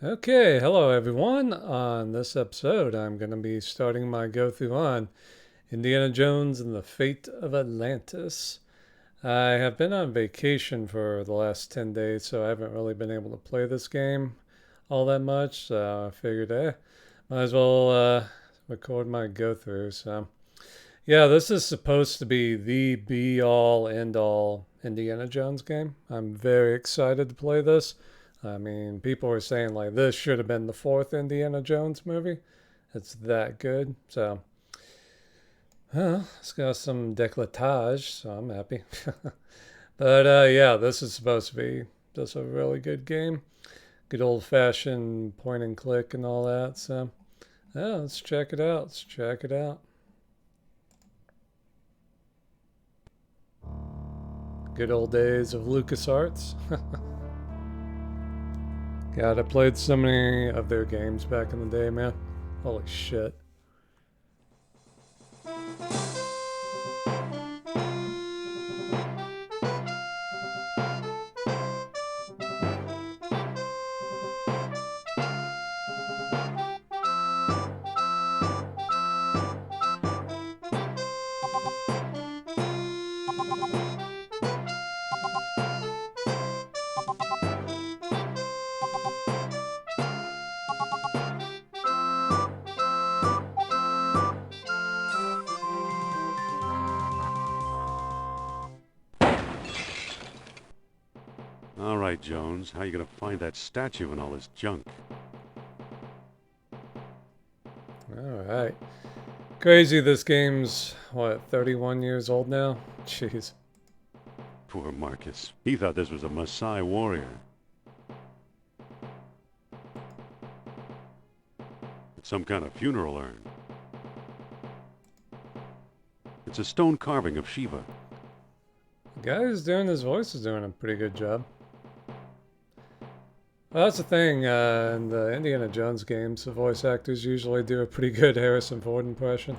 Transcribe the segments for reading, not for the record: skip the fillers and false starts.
Okay, hello everyone. On this episode, I'm going to be starting my go through on Indiana Jones and the Fate of Atlantis. I have been on vacation for the last 10 days, so I haven't really been able to play this game all that much. So I figured, might as well record my go through. So, yeah, this is supposed to be the be all end all Indiana Jones game. I'm very excited to play this. I mean, people were saying like this should have been the fourth Indiana Jones movie. It's that good. So, it's got some décolletage, so I'm happy. But yeah, this is supposed to be just a really good game. Good old fashioned point and click and all that. So, yeah, let's check it out. Let's check it out. Good old days of LucasArts. God, I played so many of their games back in the day, man. Holy shit. All right, Jones, how you gonna find that statue and all this junk? Alright. Crazy, this game's, what, 31 years old now? Jeez. Poor Marcus. He thought this was a Maasai warrior. It's some kind of funeral urn. It's a stone carving of Shiva. The guy who's doing his voice is doing a pretty good job. Well, that's the thing, in the Indiana Jones games, the voice actors usually do a pretty good Harrison Ford impression.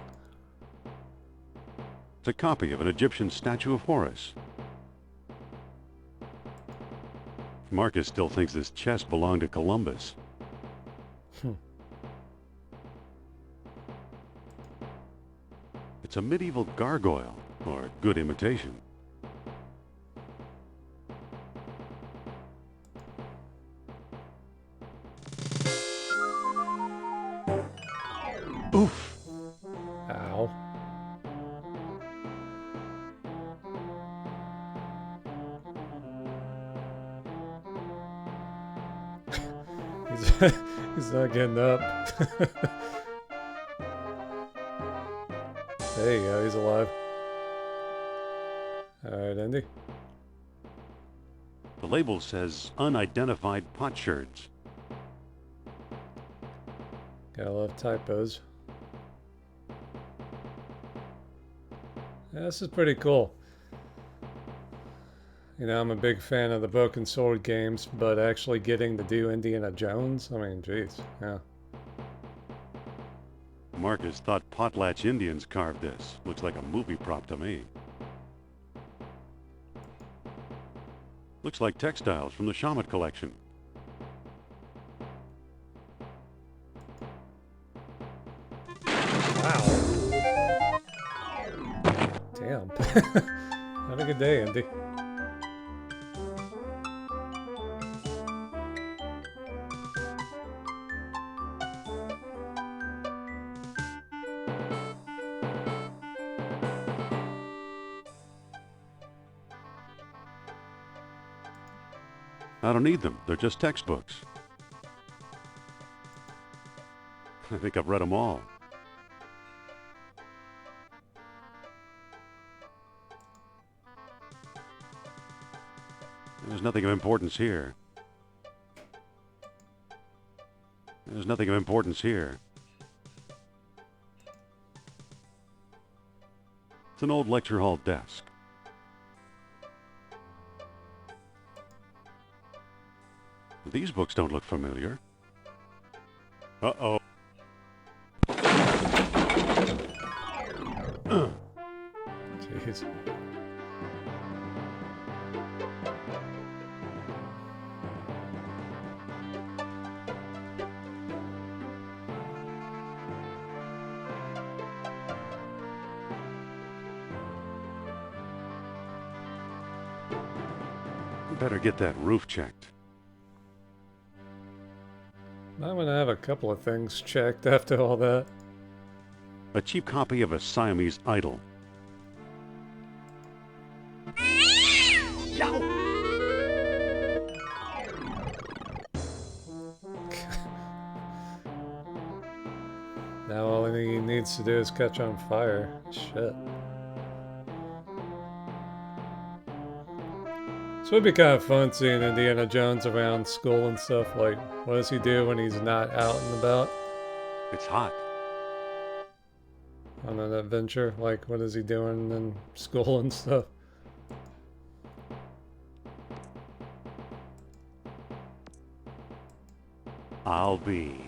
It's a copy of an Egyptian statue of Horus. Marcus still thinks this chest belonged to Columbus. It's a medieval gargoyle, or a good imitation. Oof! Ow. He's not getting up. There you go, he's alive. Alright, Andy. The label says unidentified potsherds. Gotta love typos. Yeah, this is pretty cool. You know, I'm a big fan of the Broken Sword games, but actually getting to do Indiana Jones, I mean, jeez, yeah. Marcus thought Potlatch Indians carved this. Looks like a movie prop to me. Looks like textiles from the Shamet collection. Wow. Damn. Have a good day, Andy. I don't need them. They're just textbooks. I think I've read them all. There's nothing of importance here. There's nothing of importance here. It's an old lecture hall desk. These books don't look familiar. Uh-oh. Jeez. Better get that roof checked. I'm gonna have a couple of things checked after all that. A cheap copy of a Siamese idol. Now all he needs to do is catch on fire. Shit. So it'd be kind of fun seeing Indiana Jones around school and stuff. Like, what does he do when he's not out and about It's hot. on an adventure? Like, what is he doing in school and stuff? I'll be.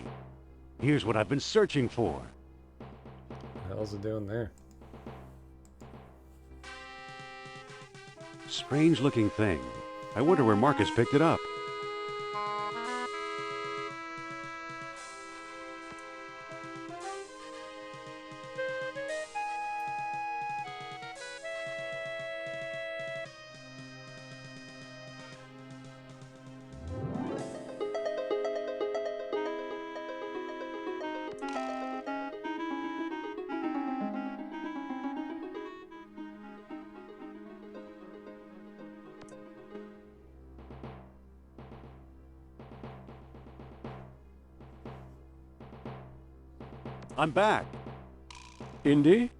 Here's what I've been searching for. What the hell's he doing there? Strange looking thing. I wonder where Marcus picked it up. I'm back. Indy?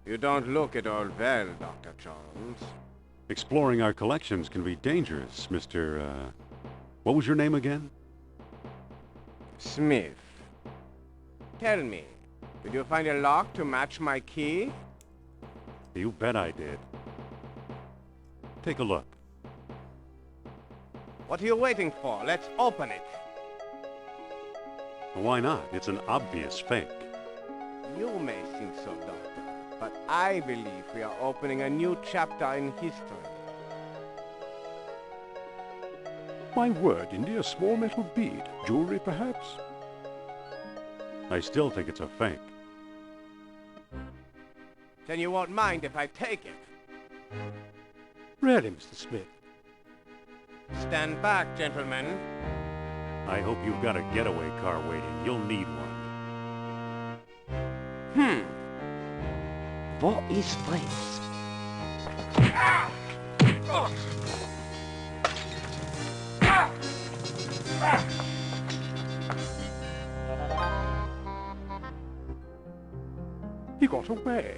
You don't look at all well, Dr. Jones. Exploring our collections can be dangerous, Mr. What was your name again? Smith. Tell me, did you find a lock to match my key? You bet I did. Take a look. What are you waiting for? Let's open it. Why not? It's an obvious fake. You may think so, Doctor, but I believe we are opening a new chapter in history. My word, Indy, a small metal bead. Jewelry, perhaps? I still think it's a fake. Then you won't mind if I take it. Really, Mr. Smith? Stand back, gentlemen. I hope you've got a getaway car waiting. You'll need one. What is this? He got away.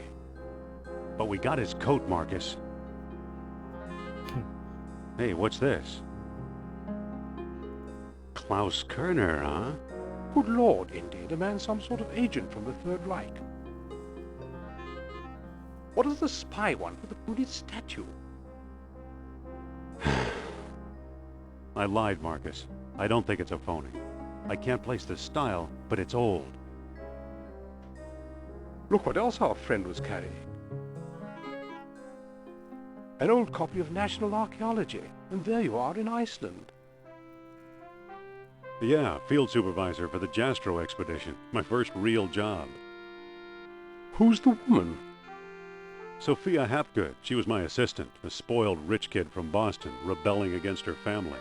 But we got his coat, Marcus. Hey, what's this? Klaus Kerner, huh? Good Lord, Indy, the man's some sort of agent from the Third Reich. What does the spy want with the Buddhist statue? I lied, Marcus. I don't think it's a phony. I can't place the style, but it's old. Look what else our friend was carrying. An old copy of National Archaeology, and there you are in Iceland. Yeah, field supervisor for the Jastro expedition. My first real job. Who's the woman? Sophia Hapgood. She was my assistant, a spoiled rich kid from Boston, rebelling against her family.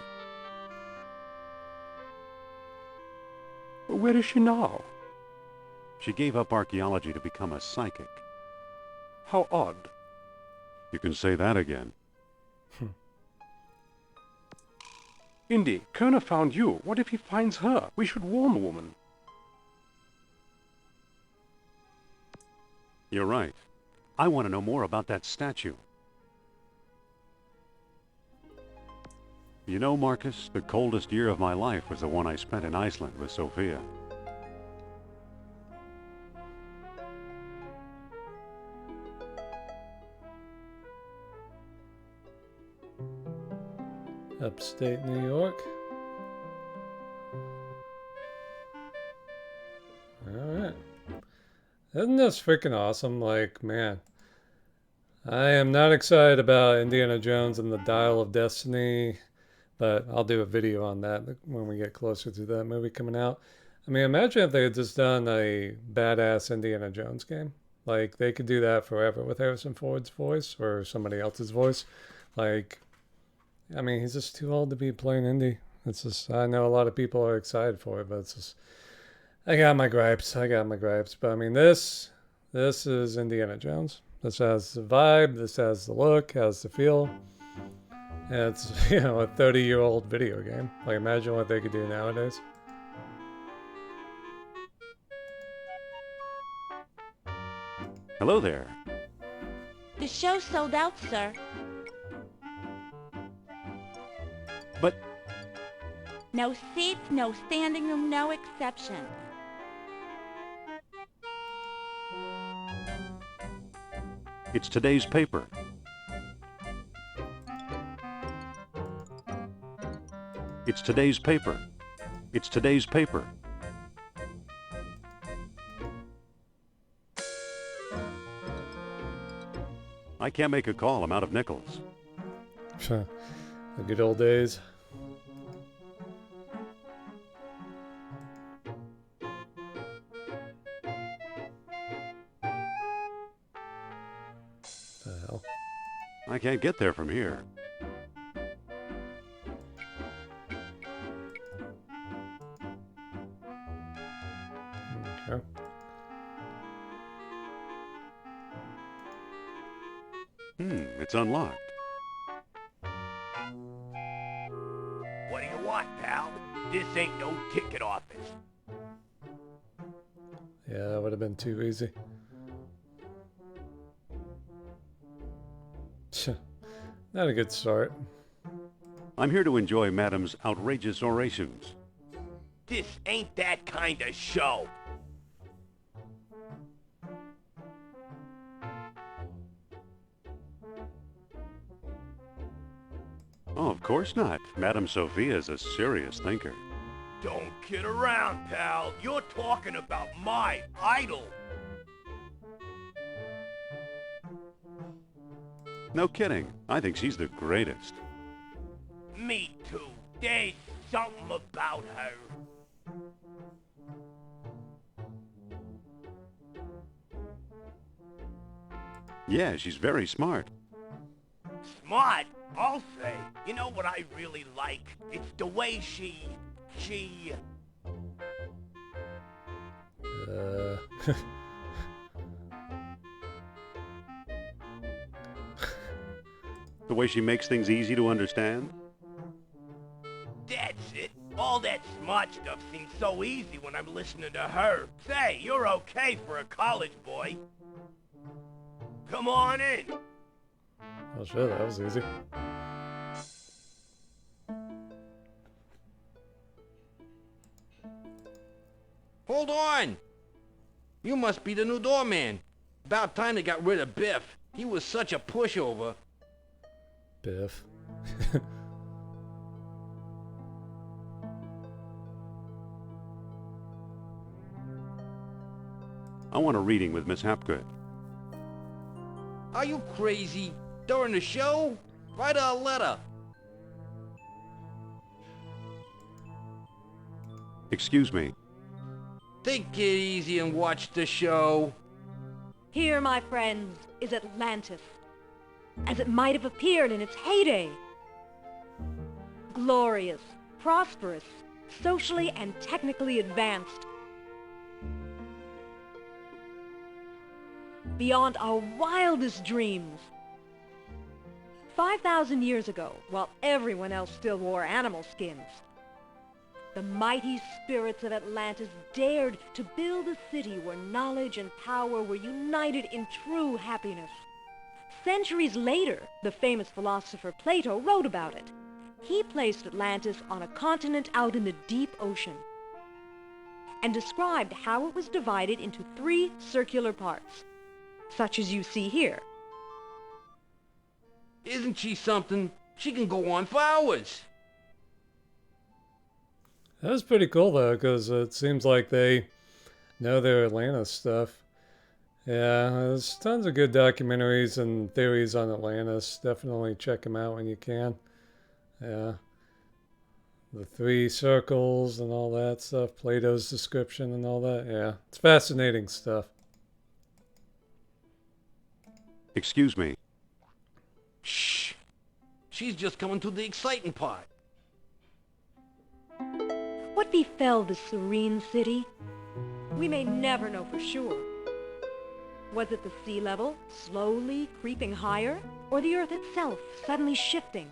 Where is she now? She gave up archaeology to become a psychic. How odd. You can say that again. Indy, Kerner found you. What if he finds her? We should warn the woman. You're right. I want to know more about that statue. You know, Marcus, the coldest year of my life was the one I spent in Iceland with Sophia. Upstate New York. Alright. Isn't this freaking awesome? Like, man. I am not excited about Indiana Jones and the Dial of Destiny, but I'll do a video on that when we get closer to that movie coming out. I mean, imagine if they had just done a badass Indiana Jones game. Like, they could do that forever with Harrison Ford's voice or somebody else's voice. Like, I mean, he's just too old to be playing indie. It's just, I know a lot of people are excited for it, but it's just, I got my gripes. But I mean, this is Indiana Jones. This has the vibe. This has the look. Has the feel. And it's a 30-year-old video game. Like, imagine what they could do nowadays. Hello there. The show's sold out, sir. But No seats, no standing room, no exceptions. it's today's paper. It's today's paper. It's today's paper. I can't make a call. I'm out of nickels. The good old days. The hell? I can't get there from here. Okay. It's unlocked. What do you want, pal? This ain't no ticket office. Yeah, that would have been too easy. Not a good start. I'm here to enjoy Madam's outrageous orations. This ain't that kind of show. Oh, of course not. Madame Sophia is a serious thinker. Don't kid around, pal. You're talking about my idol. No kidding. I think she's the greatest. Me too. There's something about her. Yeah, she's very smart. Smart, I'll say. You know what I really like? It's the way she... The way she makes things easy to understand. That's it. All that smart stuff seems so easy when I'm listening to her. Say, you're okay for a college boy. Come on in. Oh shit, that was easy. Hold on! You must be the new doorman. About time they got rid of Biff. He was such a pushover. Biff. I want a reading with Miss Hapgood. Are you crazy? During the show? Write her a letter. Excuse me. Take it easy and watch the show. Here, my friends, is Atlantis, as it might have appeared in its heyday. Glorious, prosperous, socially and technically advanced. Beyond our wildest dreams. 5,000 years ago, while everyone else still wore animal skins, the mighty spirits of Atlantis dared to build a city where knowledge and power were united in true happiness. Centuries later, the famous philosopher Plato wrote about it. He placed Atlantis on a continent out in the deep ocean and described how it was divided into 3 circular parts, such as you see here. Isn't she something? She can go on for hours. That was pretty cool though, because it seems like they know their Atlantis stuff. Yeah, there's tons of good documentaries and theories on Atlantis. Definitely check them out when you can. Yeah. The 3 circles and all that stuff. Plato's description and all that. Yeah, it's fascinating stuff. Excuse me. Shh. She's just coming to the exciting part. What befell this serene city? We may never know for sure. Was it the sea level slowly creeping higher, or the earth itself suddenly shifting?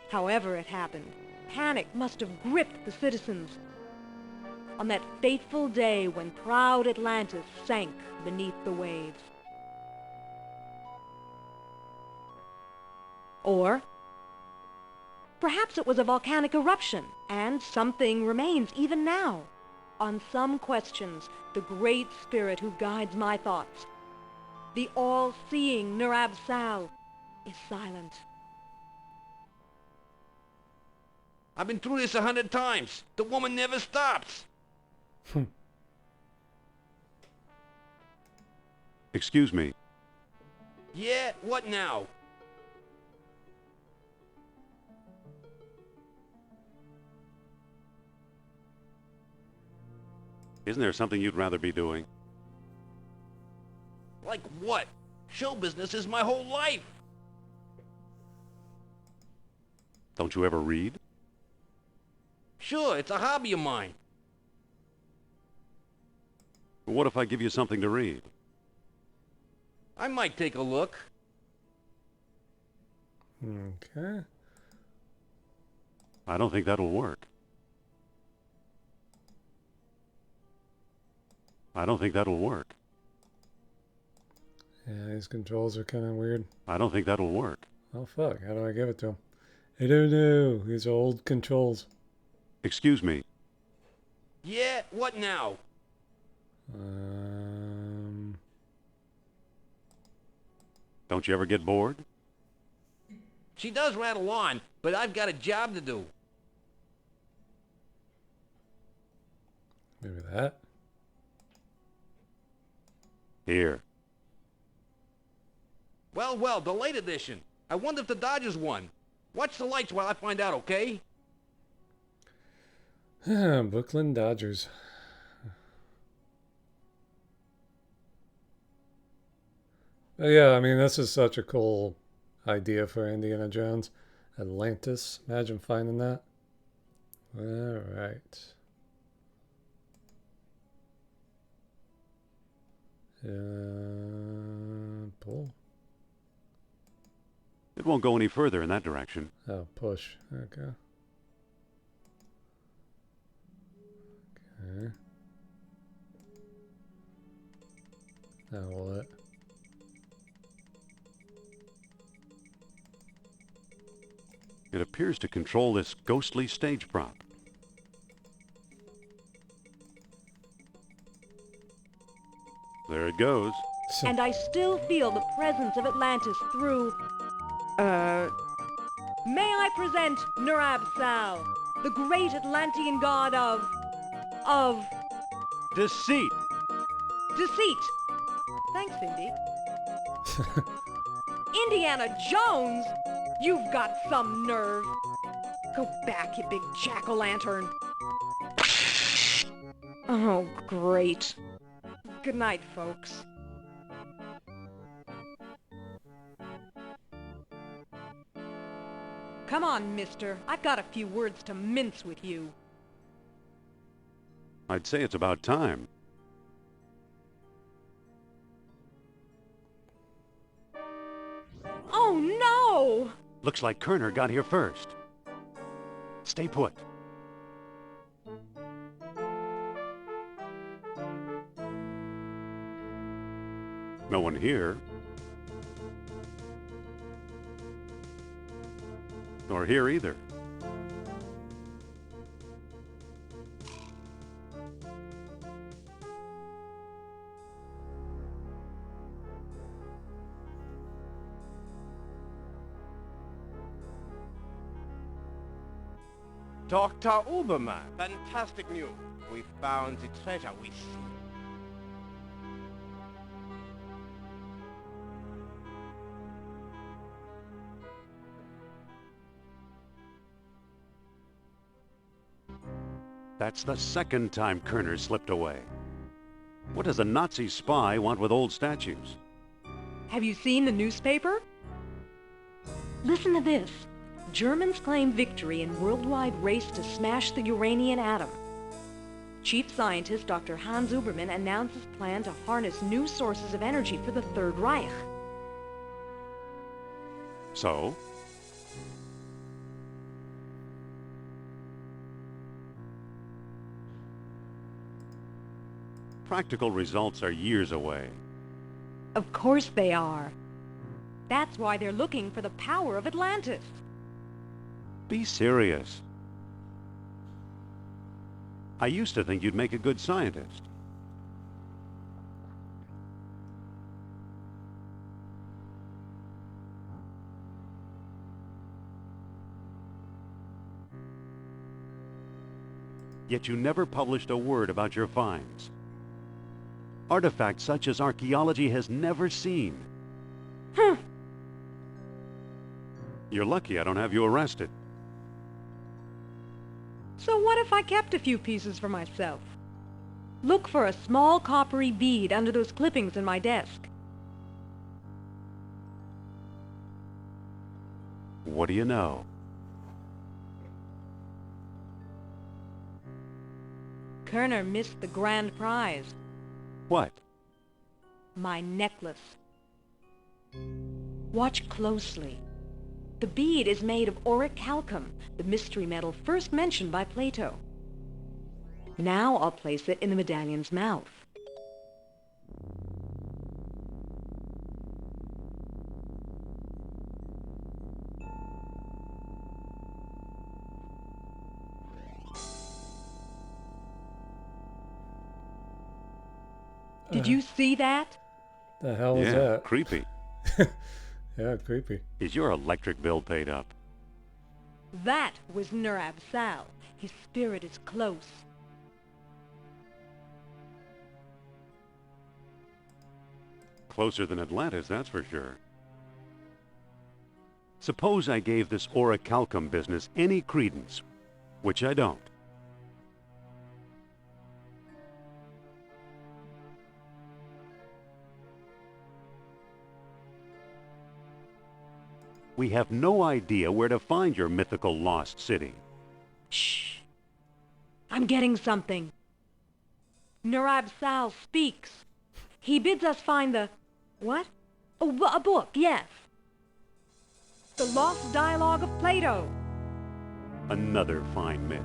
However it happened, panic must have gripped the citizens on that fateful day when proud Atlantis sank beneath the waves. Or perhaps it was a volcanic eruption, and something remains even now. On some questions, the great spirit who guides my thoughts, the all-seeing Nurab-Sal, is silent. I've been through this 100 times. The woman never stops. Excuse me. Yeah, what now? Isn't there something you'd rather be doing? Like what? Show business is my whole life. Don't you ever read? Sure, it's a hobby of mine. What if I give you something to read? I might take a look. Okay. I don't think that'll work. I don't think that'll work. Yeah, these controls are kind of weird. I don't think that'll work. Oh, fuck. How do I give it to him? I don't know. These are old controls. Excuse me. Yeah, what now? Don't you ever get bored? She does rattle on, but I've got a job to do. Maybe that. Here. Well, the late edition. I wonder if the Dodgers won. Watch the lights while I find out, okay? Brooklyn Dodgers. But yeah, I mean, this is such a cool idea for Indiana Jones. Atlantis. Imagine finding that. All right. Pull. It won't go any further in that direction. Oh, push. Okay. Okay. Now will it? It appears to control this ghostly stage prop. There it goes. And I still feel the presence of Atlantis through... May I present Nurab-Sal, the great Atlantean god of Deceit! deceit. Thanks, Indy. Indiana Jones? You've got some nerve. Go back, you big jack-o'-lantern. Oh, great. Good night, folks. Come on, mister. I've got a few words to mince with you. I'd say it's about time. Oh, no! Looks like Kerner got here first. Stay put. No one here. Nor here either. Dr. Uberman, fantastic news. We found the treasure we seek. That's the second time Kerner slipped away. What does a Nazi spy want with old statues? Have you seen the newspaper? Listen to this. Germans claim victory in worldwide race to smash the Uranian atom. Chief scientist Dr. Hans Ubermann announces plan to harness new sources of energy for the Third Reich. So? Practical results are years away. Of course they are. That's why they're looking for the power of Atlantis. Be serious. I used to think you'd make a good scientist. Yet you never published a word about your finds. Artifacts such as archaeology has never seen. You're lucky I don't have you arrested. So what if I kept a few pieces for myself? Look for a small coppery bead under those clippings in my desk. What do you know? Kerner missed the grand prize. What? My necklace. Watch closely. The bead is made of orichalcum, the mystery metal first mentioned by Plato. Now I'll place it in the medallion's mouth. Did you see that? The hell is Yeah, that? creepy. Yeah, creepy. Is your electric bill paid up? That was Nurab Sal. His spirit is close. Closer than Atlantis, that's for sure. Suppose I gave this orichalcum business any credence, which I don't. We have no idea where to find your mythical lost city. Shh. I'm getting something. Nurab Sal speaks. He bids us find the... what? Oh, a book, yes. The Lost Dialogue of Plato. Another fine myth.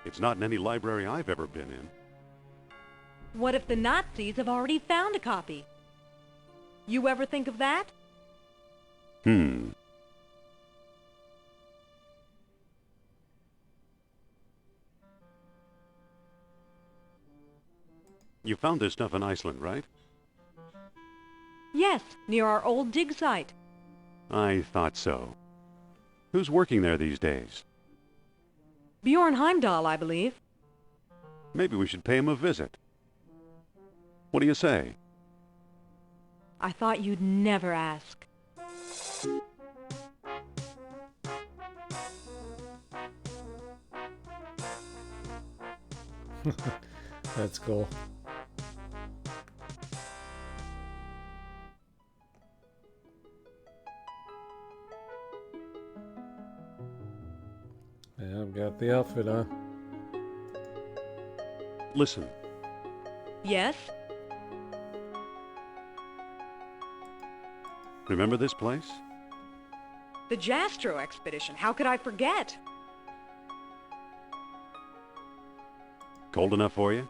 It's not in any library I've ever been in. What if the Nazis have already found a copy? You ever think of that? You found this stuff in Iceland, right? Yes, near our old dig site. I thought so. Who's working there these days? Bjorn Heimdall, I believe. Maybe we should pay him a visit. What do you say? I thought you'd never ask. That's cool. Yeah, I've got the outfit on. Listen, Yes? remember this place? The Jastro expedition. How could I forget? Cold enough for you?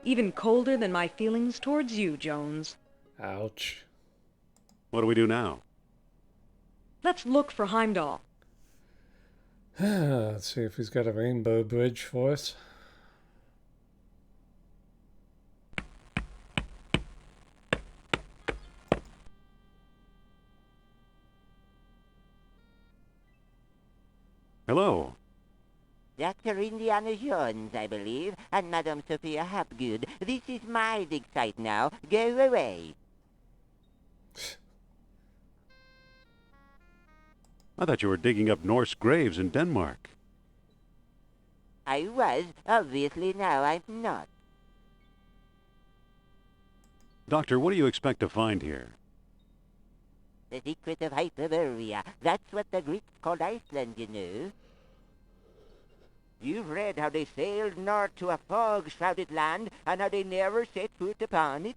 Even colder than my feelings towards you, Jones. Ouch. What do we do now? Let's look for Heimdall. Let's see if he's got a rainbow bridge for us. Hello. Dr. Indiana Jones, I believe, and Madame Sophia Hapgood. This is my dig site now. Go away. I thought you were digging up Norse graves in Denmark. I was. Obviously now I'm not. Doctor, what do you expect to find here? The secret of Hyperborea. That's what the Greeks called Iceland, you know. You've read how they sailed north to a fog-shrouded land, and how they never set foot upon it?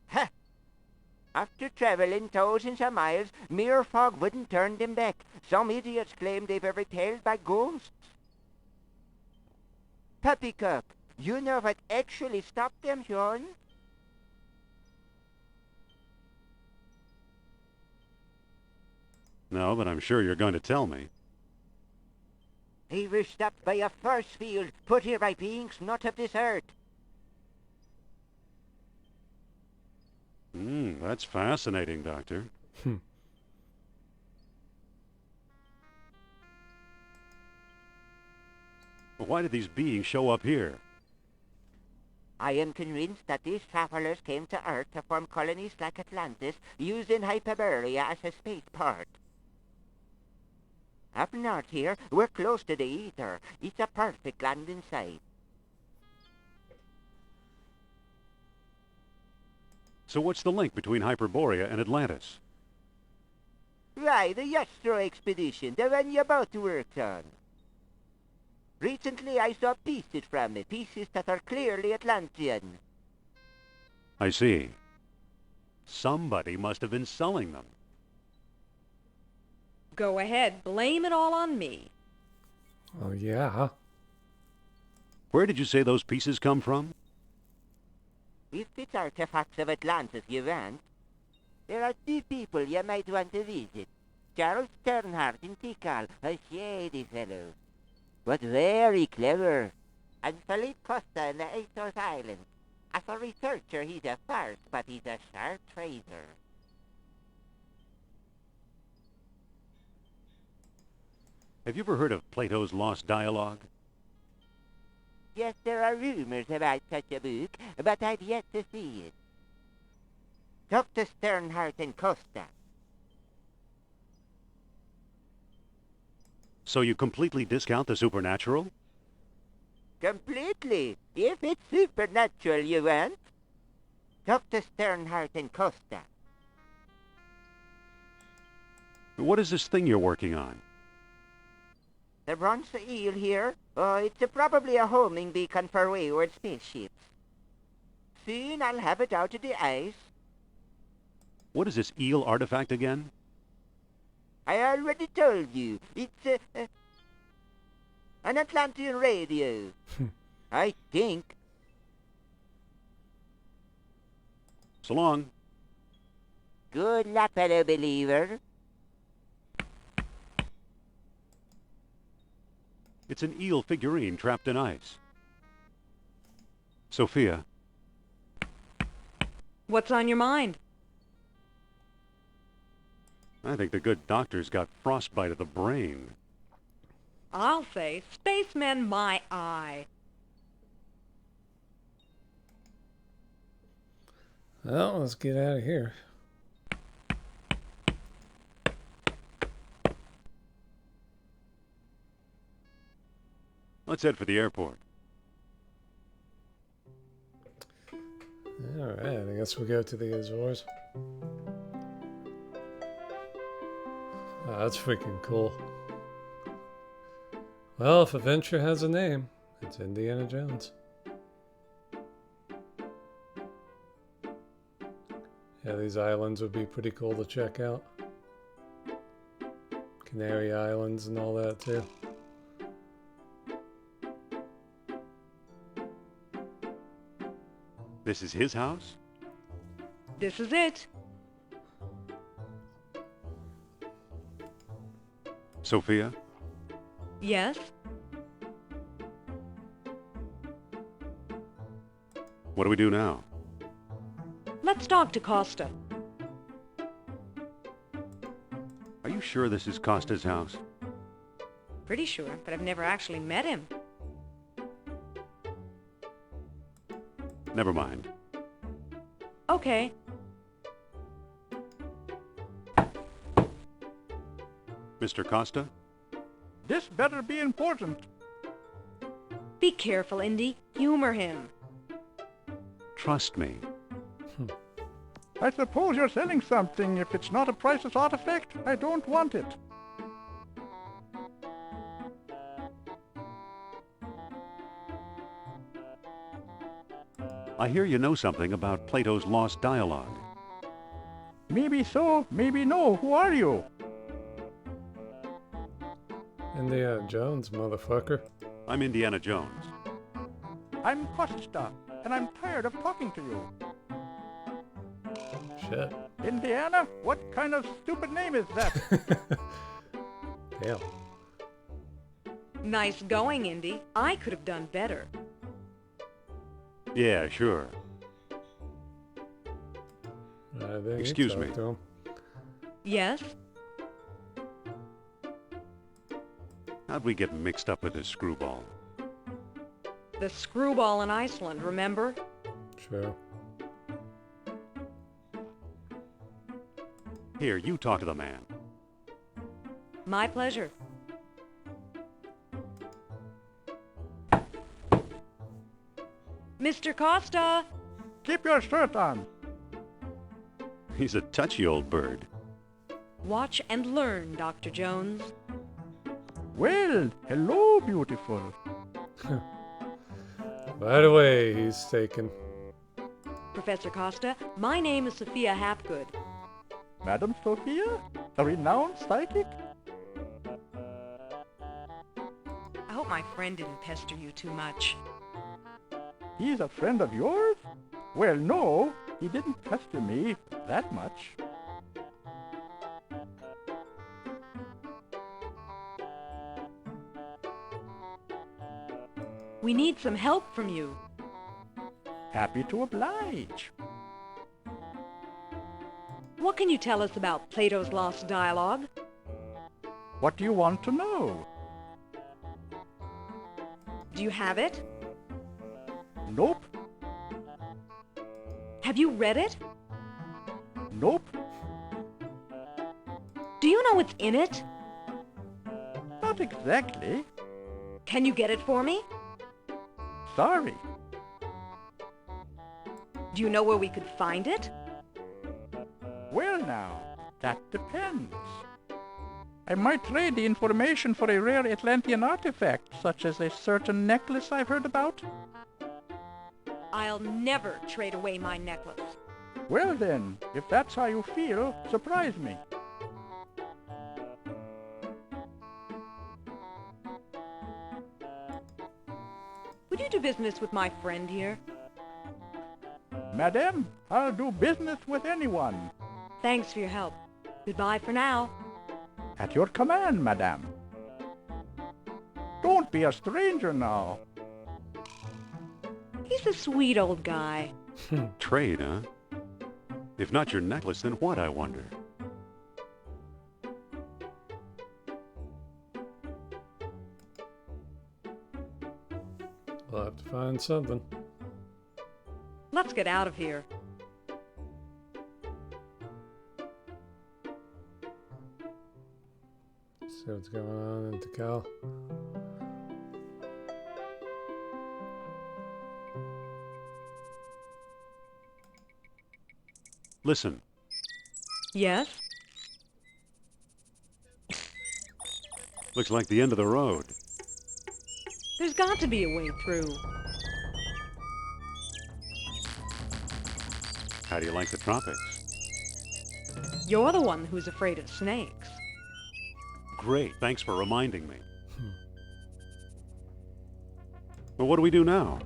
Ha! After traveling thousands of miles, mere fog wouldn't turn them back. Some idiots claim they were repelled by ghosts. Poppycock, you know what actually stopped them, Sean? No, but I'm sure you're going to tell me. They were stopped by a force field put here by beings not of this earth. That's fascinating, Doctor. Why did these beings show up here? I am convinced that these travelers came to Earth to form colonies like Atlantis, using Hyperborea as a spaceport. Up north here, we're close to the ether. It's a perfect landing site. So what's the link between Hyperborea and Atlantis? Right, the Yastro expedition, the one you both worked on. Recently I saw pieces from it, pieces that are clearly Atlantean. I see. Somebody must have been selling them. Go ahead, blame it all on me. Oh, yeah. Where did you say those pieces come from? If it's artifacts of Atlantis you want, there are two people you might want to visit. Charles Sternhardt in Tikal, a shady fellow, but very clever. And Philippe Costa in the Azores Islands. As a researcher, he's a farce, but he's a sharp trader. Have you ever heard of Plato's Lost Dialogue? Yes, there are rumors about such a book, but I've yet to see it. Dr. Sternhardt and Costa. So you completely discount the supernatural? Completely. If it's supernatural you want. Dr. Sternhardt and Costa. What is this thing you're working on? The bronze eel here? Oh, it's probably a homing beacon for wayward spaceships. Soon I'll have it out of the ice. What is this eel artifact again? I already told you. It's an Atlantean radio. I think. So long. Good luck, fellow believer. It's an eel figurine trapped in ice. Sophia, What's on your mind? I think the good doctor's got frostbite of the brain. I'll say, spacemen my eye. Well, let's get out of here. Let's head for the airport. Alright, I guess we go to the Azores. Oh, that's freaking cool. Well, if adventure has a name, it's Indiana Jones. Yeah, these islands would be pretty cool to check out. Canary Islands and all that too. This is his house? This is it. Sophia? Yes? What do we do now? Let's talk to Costa. Are you sure this is Costa's house? Pretty sure, but I've never actually met him. Never mind. Okay. Mr. Costa? This better be important. Be careful, Indy. Humor him. Trust me. I suppose you're selling something. If it's not a priceless artifact, I don't want it. I hear you know something about Plato's lost dialogue. Maybe so, maybe no. Who are you? Indiana Jones, motherfucker. I'm Indiana Jones. I'm Costa, and I'm tired of talking to you. Shit. Indiana? What kind of stupid name is that? Damn. Nice going, Indy. I could have done better. Yeah, sure. I think you Excuse talk me. to him. Yes? How'd we get mixed up with this screwball? The screwball in Iceland, remember? Sure. Here, you talk to the man. My pleasure. Mr. Costa! Keep your shirt on. He's a touchy old bird. Watch and learn, Dr. Jones. Well, hello, beautiful. Right away, he's taken. Professor Costa, my name is Sophia Hapgood. Madam Sophia? A renowned psychic? I hope my friend didn't pester you too much. He's a friend of yours? Well, no, he didn't pester me that much. We need some help from you. Happy to oblige. What can you tell us about Plato's lost dialogue? What do you want to know? Do you have it? Nope, Have you read it? nope, Do you know what's in it? not exactly. Can you get it for me? Sorry. Do you know where we could find it? Well now, that depends. I might trade the information for a rare Atlantean artifact, such as a certain necklace I've heard about. I'll never trade away my necklace. Well then, if that's how you feel, surprise me. Would you do business with my friend here? Madame, I'll do business with anyone. Thanks for your help. Goodbye for now. At your command, madame. Don't be a stranger now. He's a sweet old guy. Trade, huh? If not your necklace, then what, I wonder? We'll have to find something. Let's get out of here. See what's going on in Tikal. Listen, Yes? looks like the end of the road. There's got to be a way through. How do you like the tropics? You're the one who's afraid of snakes. Great, thanks for reminding me. Well, what do we do now?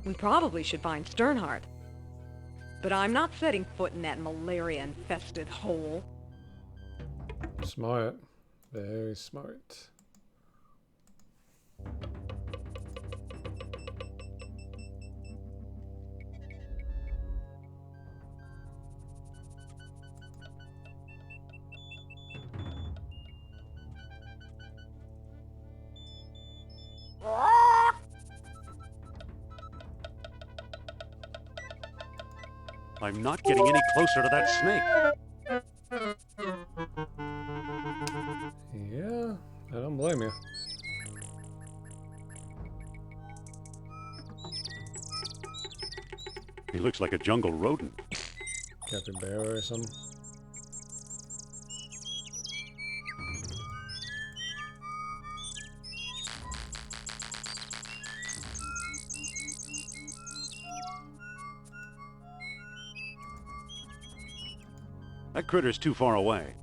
We probably should find Sternhardt. But I'm not setting foot in that malaria-infested hole. Smart. Very smart. I'm not getting any closer to that snake. Yeah, I don't blame you. He looks like a jungle rodent. Capybara or something. That critter's too far away.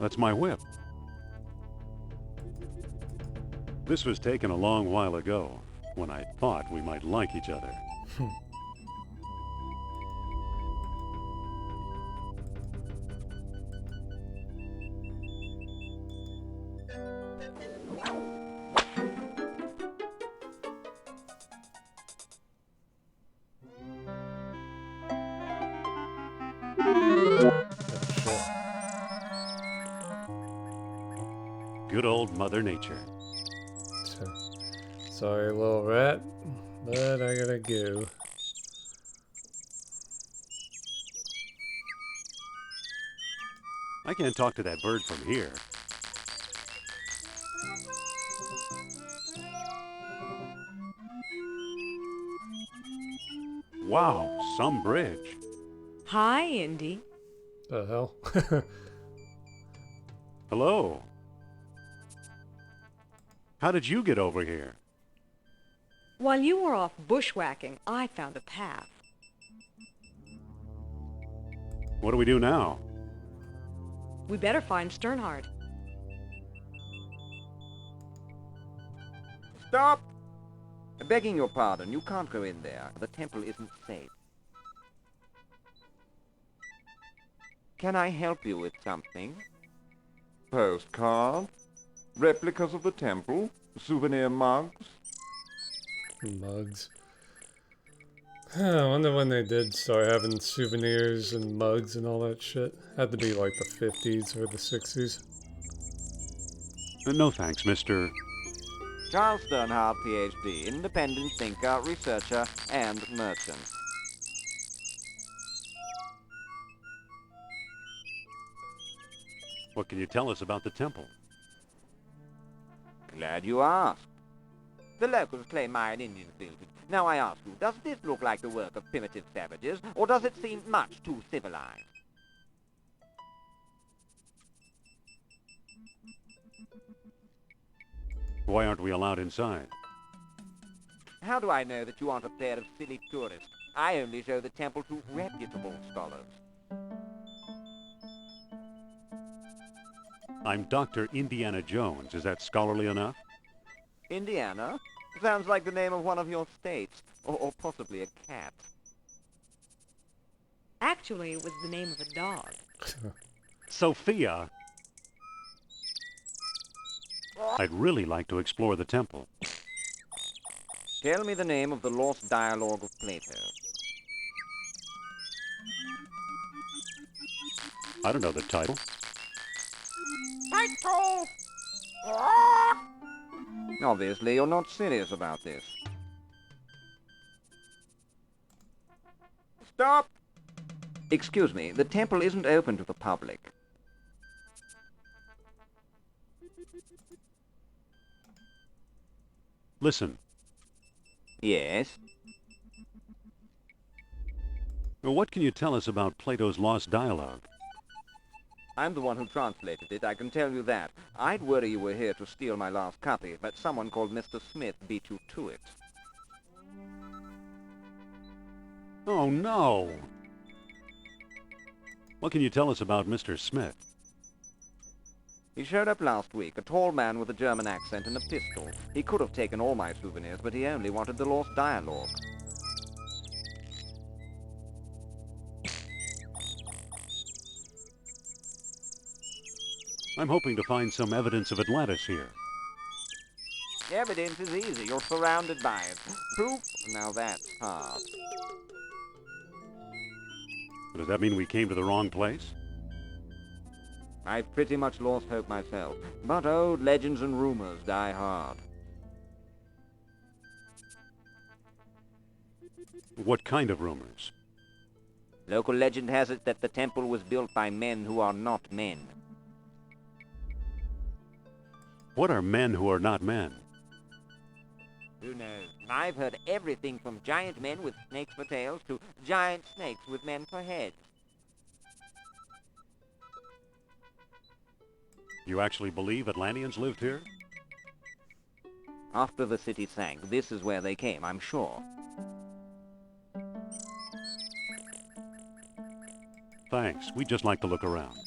That's my whip. This was taken a long while ago, when I thought we might like each other. Good old Mother Nature. So, sorry, little rat, but I gotta go. I can't talk to that bird from here. Wow, some bridge. Hi, Indy. The hell? Hello. How did you get over here? While you were off bushwhacking, I found a path. What do we do now? We better find Sternhard. Stop! Begging your pardon, you can't go in there. The temple isn't safe. Can I help you with something? Postcard? Replicas of the temple? Souvenir mugs? Mugs. I wonder when they did start having souvenirs and mugs and all that shit. Had to be like the 50s or the 60s. No thanks, Mr. Charles Sternhard, PhD, independent thinker, researcher, and merchant. What can you tell us about the temple? Glad you asked. The locals claim Mayan Indians built it. Now I ask you, does this look like the work of primitive savages, or does it seem much too civilized? Why aren't we allowed inside? How do I know that you aren't a pair of silly tourists? I only show the temple to reputable scholars. I'm Dr. Indiana Jones. Is that scholarly enough? Indiana? Sounds like the name of one of your states, or possibly a cat. Actually, it was the name of a dog. Sophia! I'd really like to explore the temple. Tell me the name of the lost dialogue of Plato. I don't know the title. Plato! Obviously, you're not serious about this. Stop! Excuse me, the temple isn't open to the public. Listen. Yes? What can you tell us about Plato's lost dialogue? I'm the one who translated it, I can tell you that. I'd worry you were here to steal my last copy, but someone called Mr. Smith beat you to it. Oh, no! What can you tell us about Mr. Smith? He showed up last week, a tall man with a German accent and a pistol. He could have taken all my souvenirs, but he only wanted the lost dialogue. I'm hoping to find some evidence of Atlantis here. Evidence is easy. You're surrounded by it. Proof? Now that's hard. Does that mean we came to the wrong place? I've pretty much lost hope myself, but old legends and rumors die hard. What kind of rumors? Local legend has it that the temple was built by men who are not men. What are men who are not men? Who knows? I've heard everything from giant men with snakes for tails to giant snakes with men for heads. You actually believe Atlanteans lived here? After the city sank, this is where they came, I'm sure. Thanks. We'd just like to look around.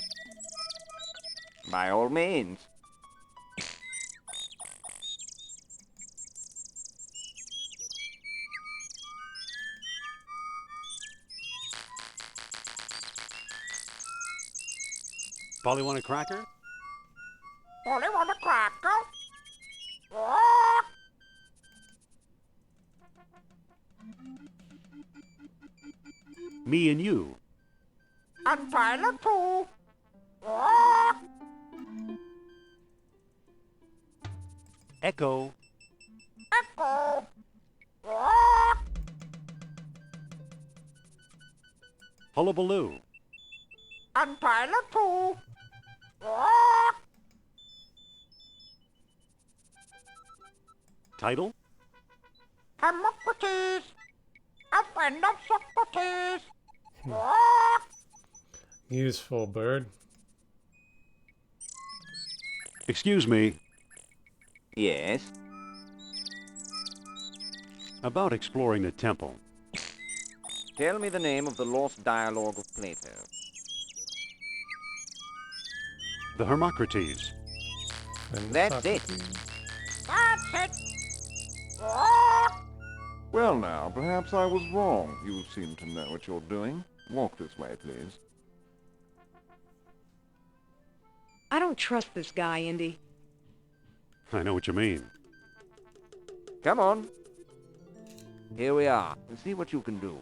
By all means. Polly want a cracker? Only want a cracker? Me and you. And Tyler too. Echo. Echo. Hullabaloo. And Tyler too. Title? Hippocrates. A friend of Socrates. Useful bird. Excuse me. Yes? About exploring the temple. Tell me the name of the lost dialogue of Plato. The Hermocrates. And That's it. That's it. Well now, perhaps I was wrong. You seem to know what you're doing. Walk this way, please. I don't trust this guy, Indy. I know what you mean. Come on. Here we are, and see what you can do.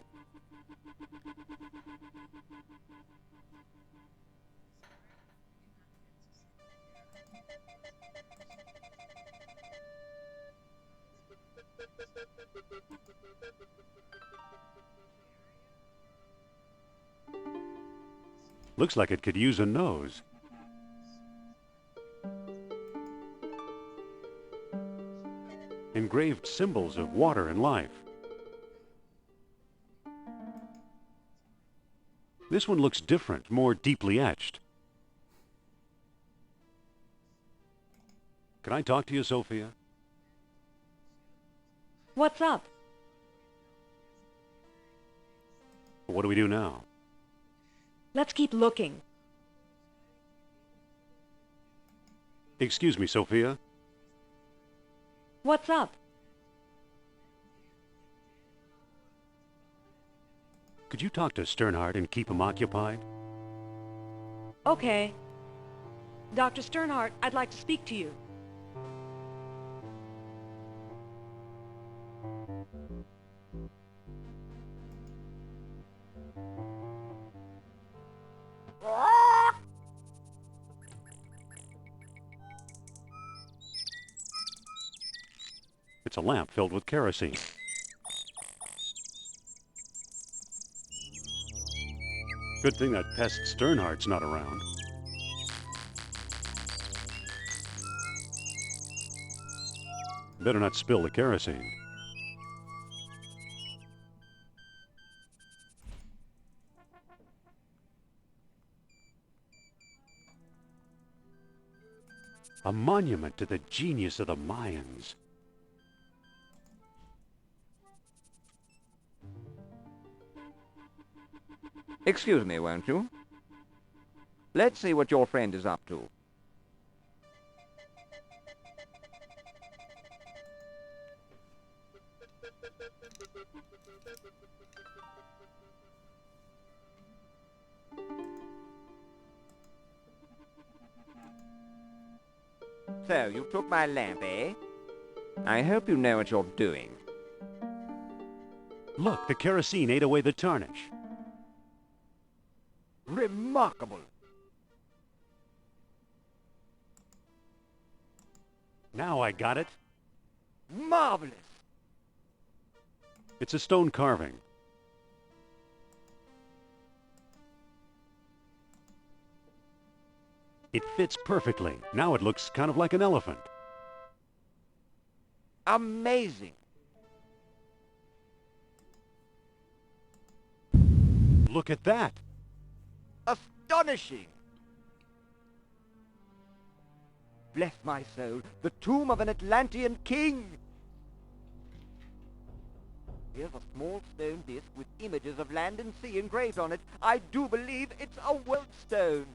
Looks like it could use a nose. Engraved symbols of water and life. This one looks different, more deeply etched. Can I talk to you, Sophia? What's up? What do we do now? Let's keep looking. Excuse me, Sophia. What's up? Could you talk to Sternhardt and keep him occupied? Okay. Dr. Sternhardt, I'd like to speak to you. It's a lamp filled with kerosene. Good thing that pest Sternhardt's not around. Better not spill the kerosene. A monument to the genius of the Mayans. Excuse me, won't you? Let's see what your friend is up to. So, you took my lamp, eh? I hope you know what you're doing. Look, the kerosene ate away the tarnish. Remarkable. Now I got it. Marvelous. It's a stone carving. It fits perfectly. Now it looks kind of like an elephant. Amazing. Look at that! Astonishing! Bless my soul, the tomb of an Atlantean king! Here's a small stone disc with images of land and sea engraved on it. I do believe it's a Wellstone.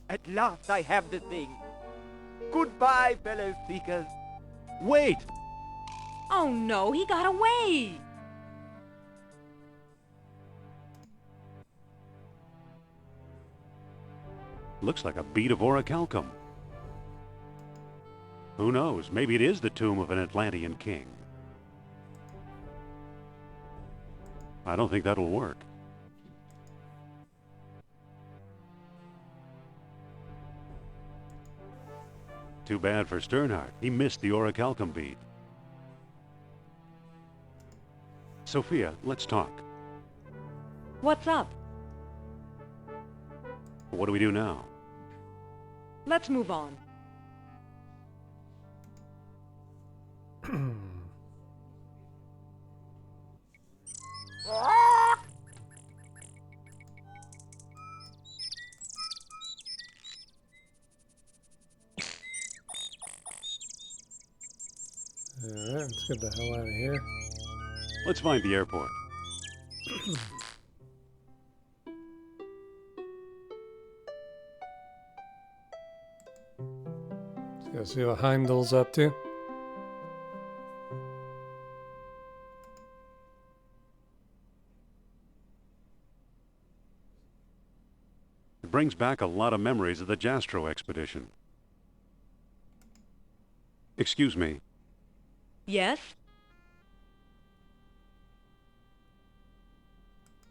At last I have the thing. Goodbye, fellow seekers. Wait! Oh no, he got away! Looks like a bead of orichalcum. Who knows? Maybe it is the tomb of an Atlantean king. I don't think that'll work. Too bad for Sternhardt. He missed the orichalcum bead. Sophia, let's talk. What's up? What do we do now? Let's move on. Alright, let's get the hell out of here. Let's find the airport. Let's go see what Heimdall's up to. It brings back a lot of memories of the Jastro expedition. Excuse me. Yes?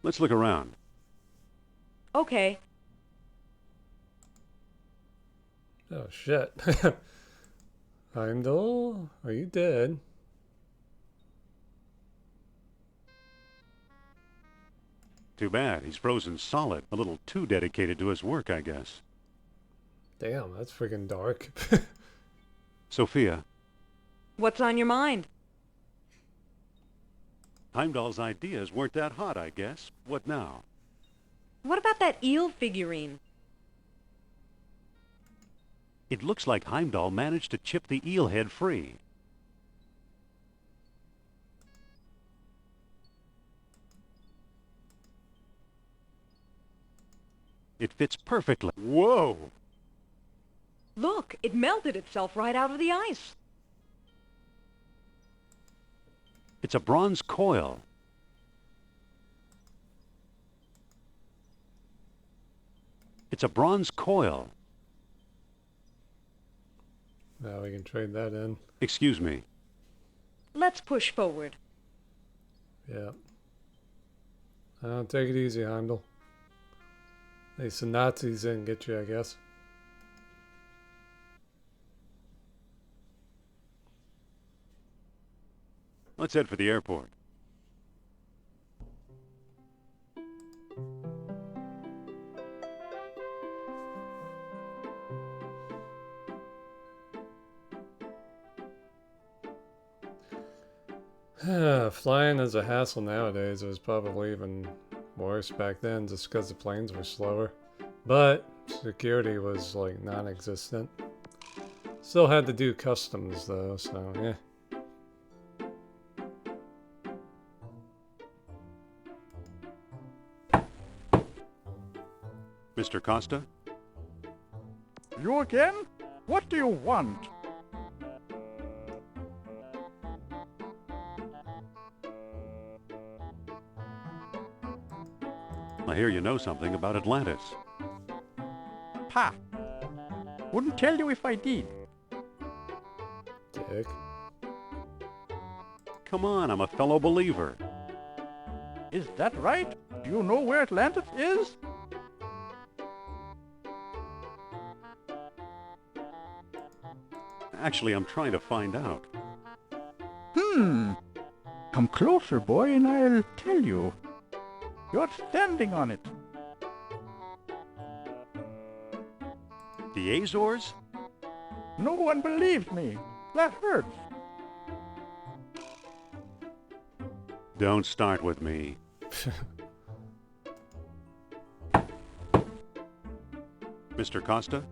Let's look around. Okay. Oh shit. Heimdall, are you dead? Too bad. He's frozen solid. A little too dedicated to his work, I guess. Damn, that's freaking dark. Sophia, What's on your mind? Heimdall's ideas weren't that hot, I guess. What now? What about that eel figurine? It looks like Heimdall managed to chip the eel head free. It fits perfectly. Whoa! Look, it melted itself right out of the ice. It's a bronze coil. It's a bronze coil. Now we can trade that in. Excuse me. Let's push forward. Yeah. Take it easy, Heimdall. At least the Nazis didn't get you, I guess. Let's head for the airport. Flying is a hassle nowadays. It was probably even worse back then just because the planes were slower. But security was like non-existent. Still had to do customs though, so yeah. Mr. Costa? You again? What do you want? I hear you know something about Atlantis. Pa! Wouldn't tell you if I did. Dick. Come on, I'm a fellow believer. Is that right? Do you know where Atlantis is? Actually, I'm trying to find out. Come closer, boy, and I'll tell you. You're standing on it. The Azores? No one believed me. That hurts. Don't start with me. Mr. Costa?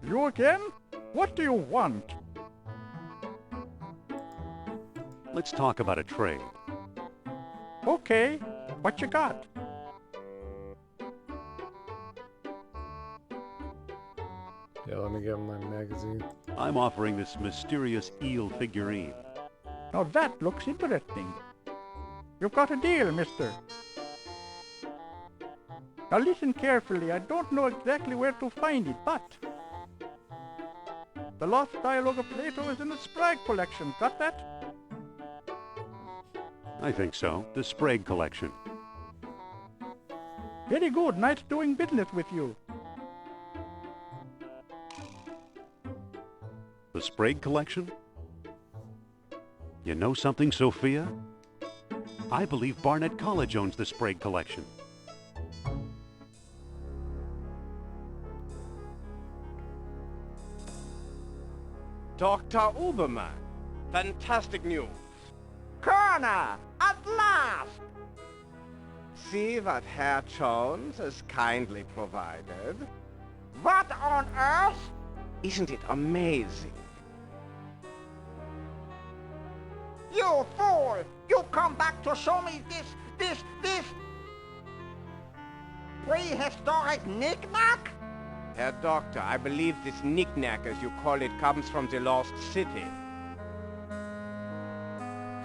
You again? What do you want? Let's talk about a trade. Okay, what you got? Yeah, let me get my magazine. I'm offering this mysterious eel figurine. Now that looks interesting. You've got a deal, mister. Now listen carefully. I don't know exactly where to find it, but the Lost Dialogue of Plato is in the Sprague collection. Got that? I think so. The Sprague collection. Very good. Nice doing business with you. The Sprague collection? You know something, Sophia? I believe Barnett College owns the Sprague collection. Dr. Uberman, fantastic news. Colonel, at last! See what Herr Jones has kindly provided. What on earth? Isn't it amazing? You fool! You come back to show me this prehistoric knick-knack? Herr Doctor, I believe this knick-knack, as you call it, comes from the lost city.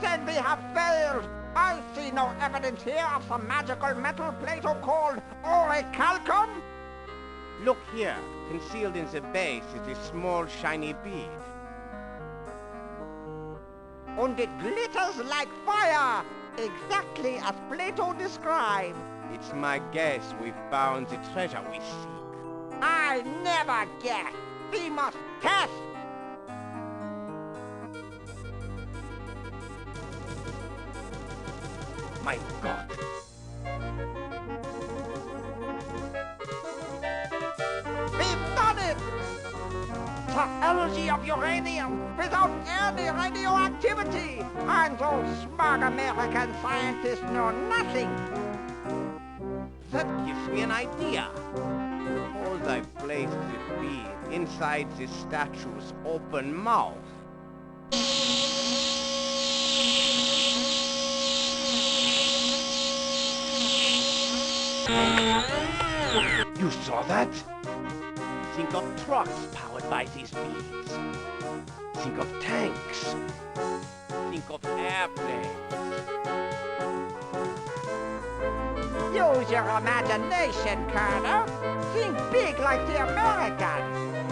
Then we have failed. I see no evidence here of some magical metal Plato called orichalcum. Look here, concealed in the base is a small shiny bead. And it glitters like fire, exactly as Plato described. It's my guess we found the treasure we seek. I never guess. We must test. My God. We've done it! The energy of uranium without any radioactivity. And those smart American scientists know nothing. That gives me an idea. Hold I place the bead inside the statue's open mouth. You saw that? Think of trucks powered by these beads. Think of tanks. Think of airplanes. Use your imagination, Colonel. Think big like the Americans.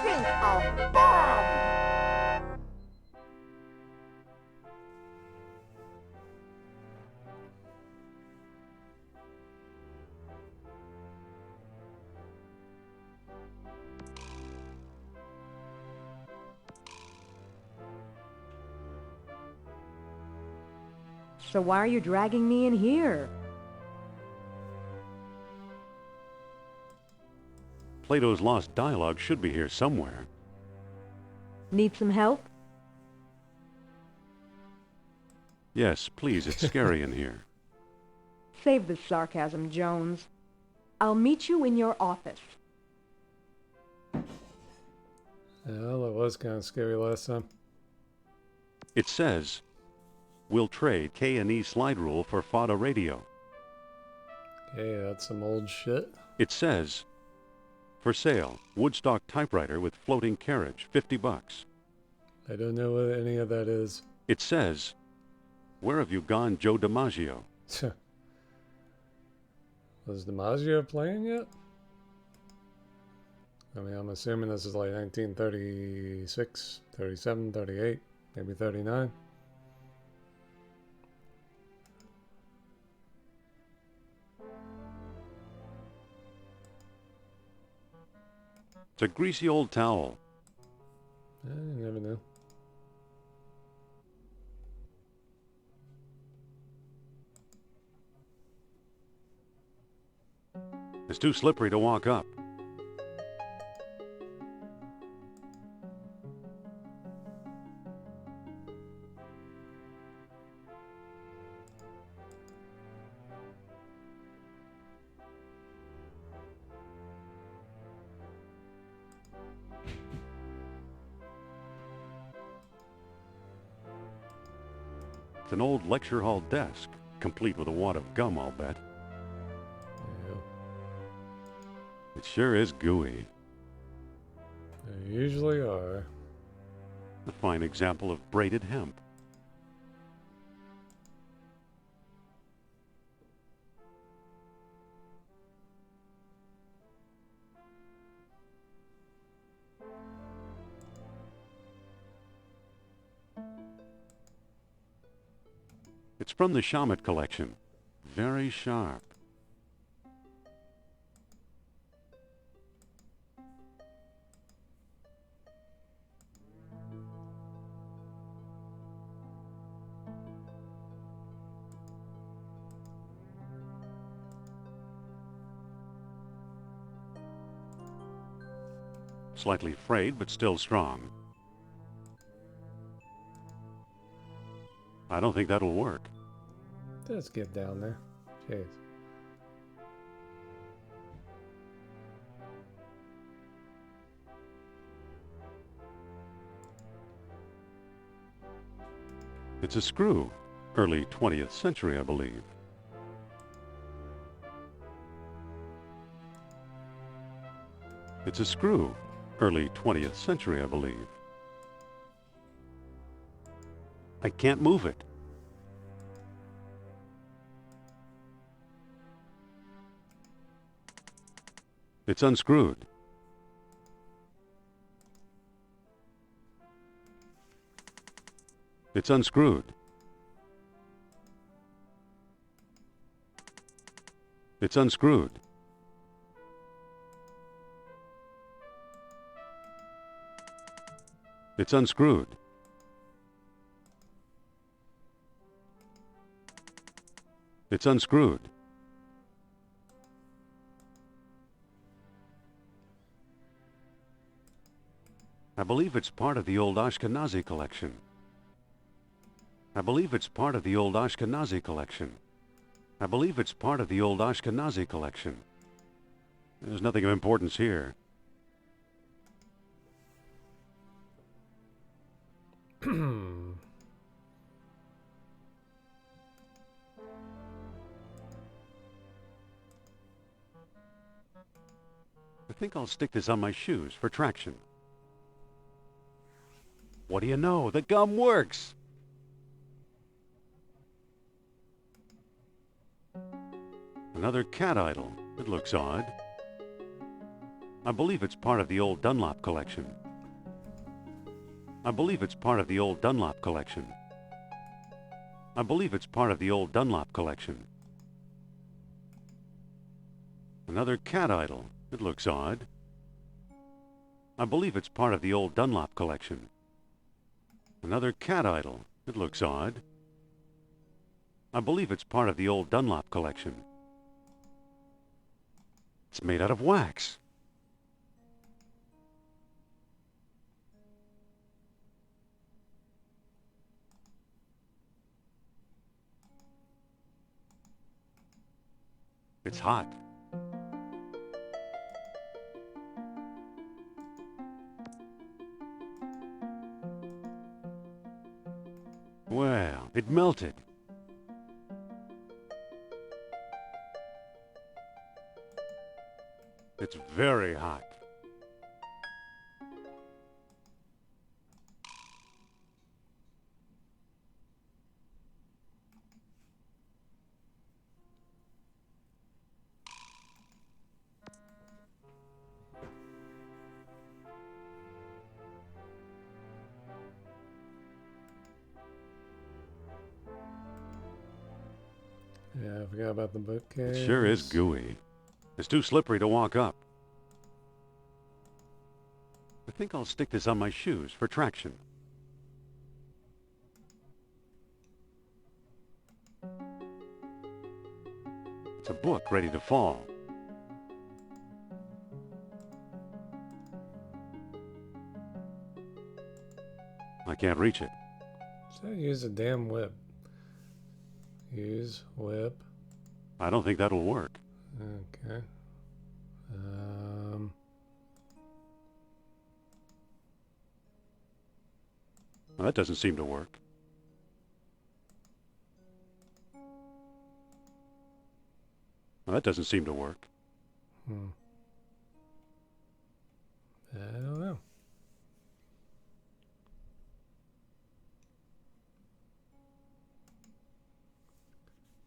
Think of bomb. So why are you dragging me in here? Plato's Lost Dialogue should be here somewhere. Need some help? Yes, please, it's scary in here. Save the sarcasm, Jones. I'll meet you in your office. Well, it was kind of scary last time. It says, we'll trade K&E slide rule for FATA radio. Okay, that's some old shit. It says, for sale, Woodstock typewriter with floating carriage, $50. I don't know what any of that is. It says, where have you gone, Joe DiMaggio? Was DiMaggio playing yet? I mean, I'm assuming this is like 1936, 37, 38, maybe 39. It's a greasy old towel. You never know. It's too slippery to walk up. an old lecture hall desk, complete with a wad of gum, I'll bet. Yeah, It sure is gooey. they usually are. A fine example of braided hemp. It's from the Shamet collection. Very sharp. Slightly frayed, but still strong. I don't think that'll work. Let's get down there. Jeez. It's a screw. Early 20th century, I believe. It's a screw. Early 20th century, I believe. I can't move it. It's unscrewed. It's unscrewed. It's unscrewed. It's unscrewed. It's unscrewed. I believe it's part of the old Ashkenazi collection. I believe it's part of the old Ashkenazi collection. I believe it's part of the old Ashkenazi collection. There's nothing of importance here. I think I'll stick this on my shoes for traction. What do you know? The gum works! Another cat idol. It looks odd. I believe it's part of the old Dunlop collection. I believe it's part of the old Dunlop collection. I believe it's part of the old Dunlop collection. Another cat idol. It looks odd. I believe it's part of the old Dunlop collection. Another cat idol. It looks odd. I believe it's part of the old Dunlop collection. It's made out of wax. It's hot. Well, it melted. It's very hot. Yeah, I forgot about the bookcase. It sure is gooey. It's too slippery to walk up. I think I'll stick this on my shoes for traction. It's a book ready to fall. I can't reach it. So use a damn whip. Use whip. I don't think that'll work. Okay. Well, that doesn't seem to work. Well, that doesn't seem to work. I don't know.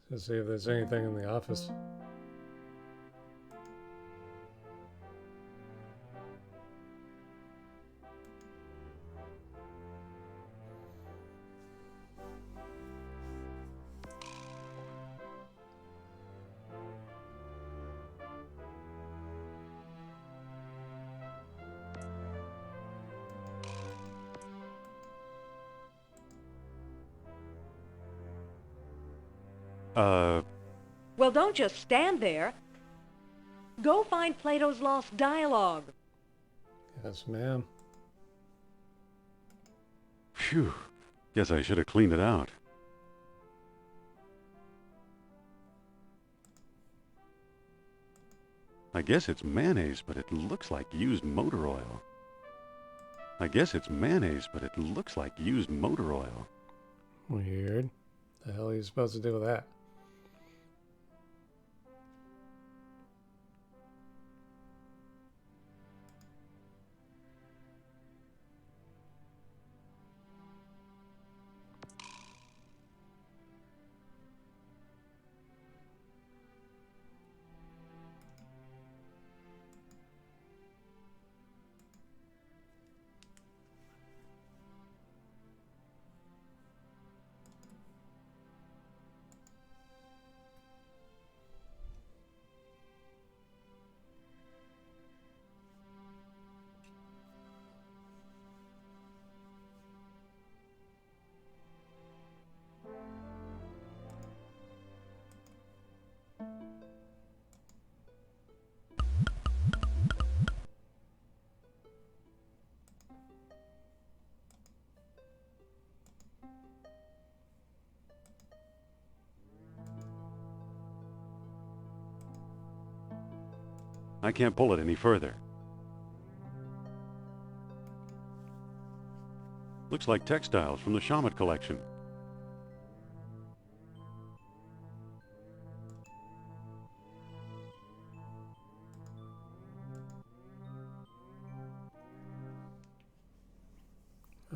Let's see if there's anything in the office. Well, don't just stand there. Go find Plato's lost dialogue. Yes, ma'am. Phew. Guess I should have cleaned it out. I guess it's mayonnaise, but it looks like used motor oil. I guess it's mayonnaise, but it looks like used motor oil. Weird. The hell are you supposed to do with that? I can't pull it any further. Looks like textiles from the Shamat collection.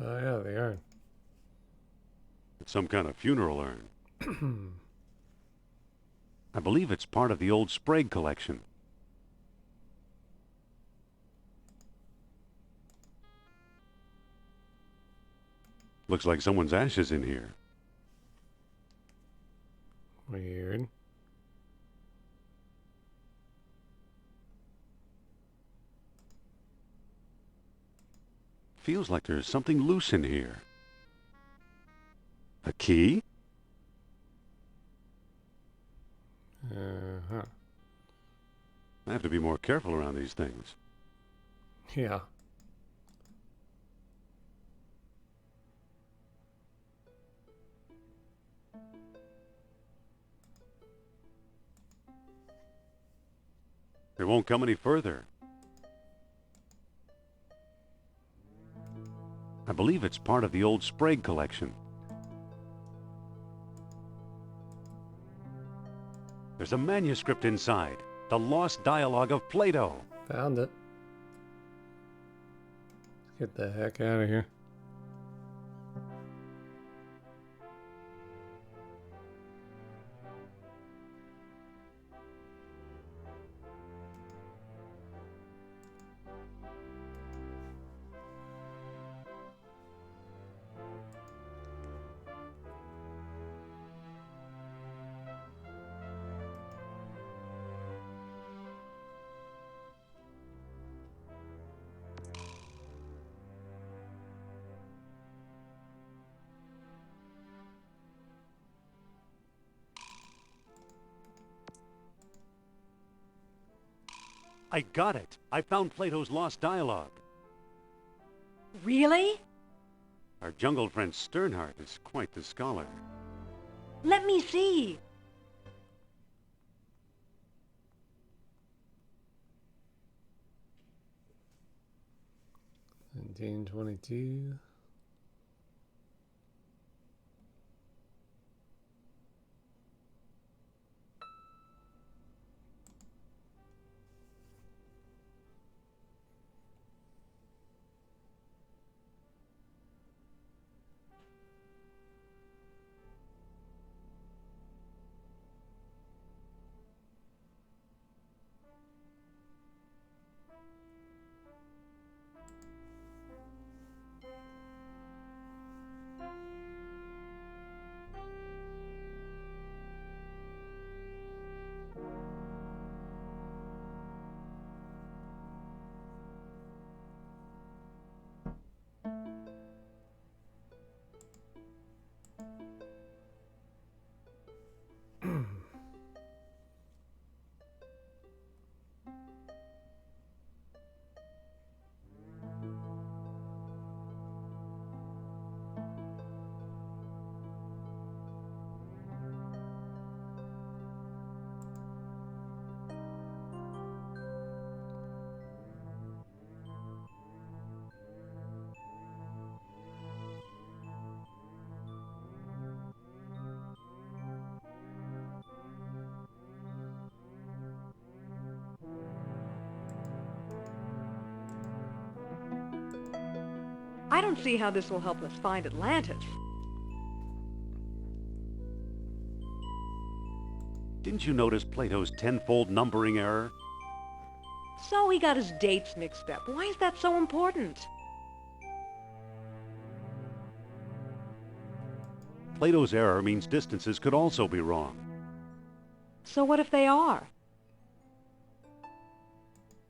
Oh, yeah, they are. It's some kind of funeral urn. I believe it's part of the old Sprague collection. Looks like someone's ashes in here. Weird. Feels like there's something loose in here. A key? Uh-huh. I have to be more careful around these things. Yeah. It won't come any further. I believe it's part of the old Sprague collection. There's a manuscript inside. The lost dialogue of Plato. Found it. Let's get the heck out of here. I got it. I found Plato's lost dialogue. Really? Our jungle friend Sternhardt is quite the scholar. Let me see. Nineteen 22. I don't see how this will help us find Atlantis. Didn't you notice Plato's tenfold numbering error? So he got his dates mixed up. Why is that so important? Plato's error means distances could also be wrong. So what if they are?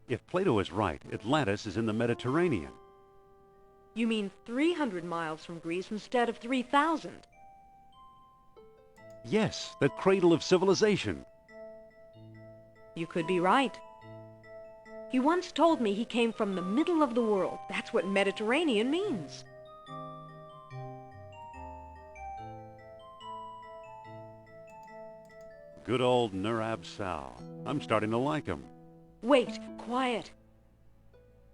If Plato is right, Atlantis is in the Mediterranean. You mean 300 miles from Greece instead of 3,000? Yes, the cradle of civilization. You could be right. He once told me he came from the middle of the world. That's what Mediterranean means. Good old Nurab Sal. I'm starting to like him. Wait, quiet.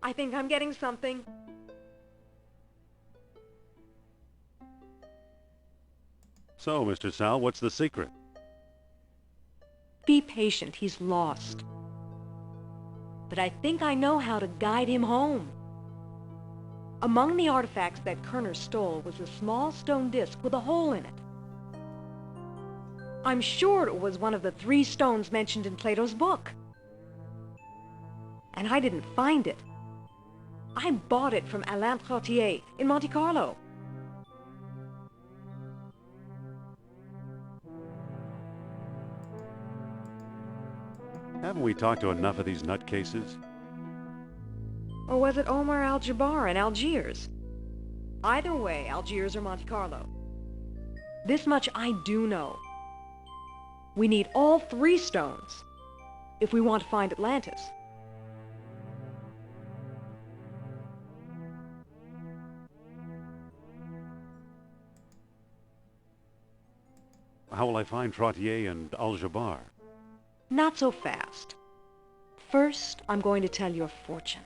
I think I'm getting something. So, Mr. Sal, what's the secret? Be patient, he's lost. But I think I know how to guide him home. Among the artifacts that Kerner stole was a small stone disc with a hole in it. I'm sure it was one of the 3 stones mentioned in Plato's book. And I didn't find it. I bought it from Alain Trottier in Monte Carlo. Haven't we talked to enough of these nutcases? Or was it Omar Al-Jabbar in Algiers? Either way, Algiers or Monte Carlo. This much I do know. We need all 3 stones if we want to find Atlantis. How will I find Trottier and Al-Jabbar? Not so fast. First, I'm going to tell your fortune.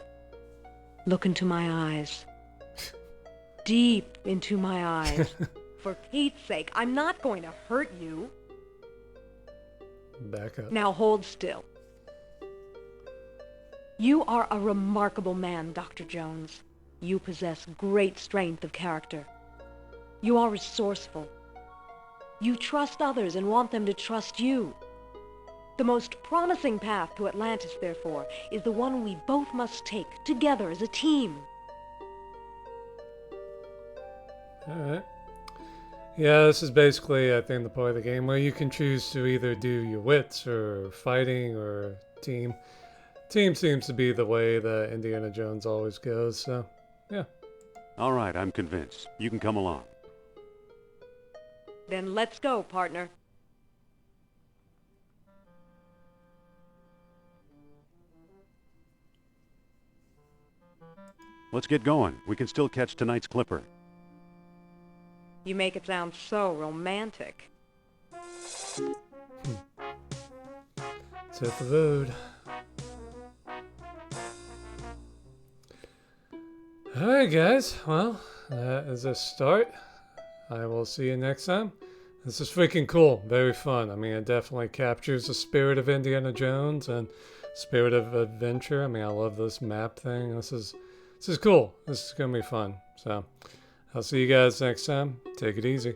Look into my eyes. Deep into my eyes. For Pete's sake, I'm not going to hurt you. Back up. Now hold still. You are a remarkable man, Dr. Jones. You possess great strength of character. You are resourceful. You trust others and want them to trust you. The most promising path to Atlantis, therefore, is the one we both must take together as a team. Alright. Yeah, this is basically, I think, the part of the game where you can choose to either do your wits or fighting or team. Team seems to be the way that Indiana Jones always goes, so yeah. All right, I'm convinced. You can come along. Then let's go, partner. Let's get going. We can still catch tonight's clipper. You make it sound so romantic. Let's hit the road. Alright guys, well, that is a start. I will see you next time. This is freaking cool, very fun. I mean, it definitely captures the spirit of Indiana Jones and spirit of adventure. I mean, I love this map thing. This is cool. This is gonna be fun. So, I'll see you guys next time. Take it easy.